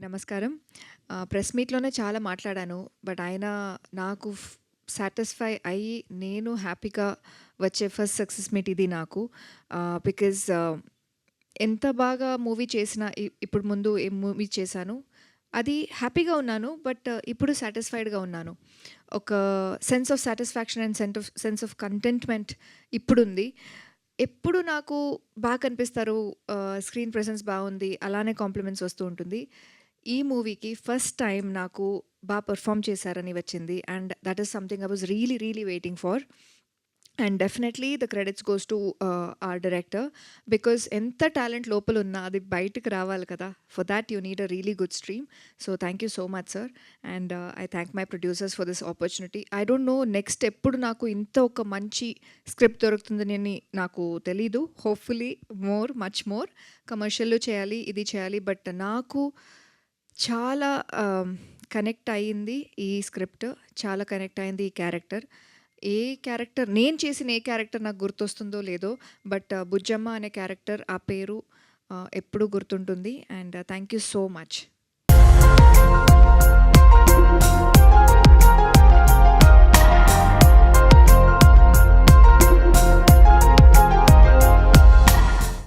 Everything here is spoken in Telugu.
నమస్కారం. ప్రెస్ మీట్‌లోనే చాలా మాట్లాడాను. బట్ అయినా నాకు సాటిస్ఫై అయ్యి నేను హ్యాపీగా వచ్చే ఫస్ట్ సక్సెస్ మీట్ ఇది నాకు. బికాజ్ ఎంత బాగా మూవీ చేసినా ఇప్పుడు ముందు ఏ మూవీ చేశాను. అది హ్యాపీగా ఉన్నాను. బట్ ఇప్పుడు సాటిస్ఫైడ్‌గా ఉన్నాను. ఒక sense of satisfaction and sense of కంటెంట్‌మెంట్ ఇప్పుడుంది. ఎప్పుడు నాకు బాగా కనిపిస్తారు. స్క్రీన్ ప్రెజెన్స్ బావుంది. అలానే కాంప్లిమెంట్స్ వస్తూ ఉంటుంది. ఈ మూవీకి ఫస్ట్ టైమ్ నాకు పెర్ఫార్మ్ చేశారని వచ్చింది. And that is something I was really, really waiting for. And definitely the credits goes to our director. Because ఎంత టాలెంట్ లోపలున్నా అది బయటకు రావాలి కదా! For that you need a really good stream. So thank you so much sir. And I thank my producers for this opportunity. I don't know next ఎప్పుడు నాకు ఇంత ఒక మంచి స్క్రిప్ట్ దొరుకుతుందని నాకు తెలీదు. హోప్‌ఫుల్లీ మచ్ మోర్ కమర్షియల్‌లో చేయాలి, ఇది చేయాలి. బట్ నాకు చాలా కనెక్ట్ అయింది ఈ స్క్రిప్ట్. చాలా కనెక్ట్ అయింది ఈ క్యారెక్టర్. నేను చేసిన ఏ క్యారెక్టర్ నాకు గుర్తొస్తుందో లేదో, బట్ బుజ్జమ్మ అనే క్యారెక్టర్, ఆ పేరు ఎప్పుడూ గుర్తుంటుంది. And thank you so much.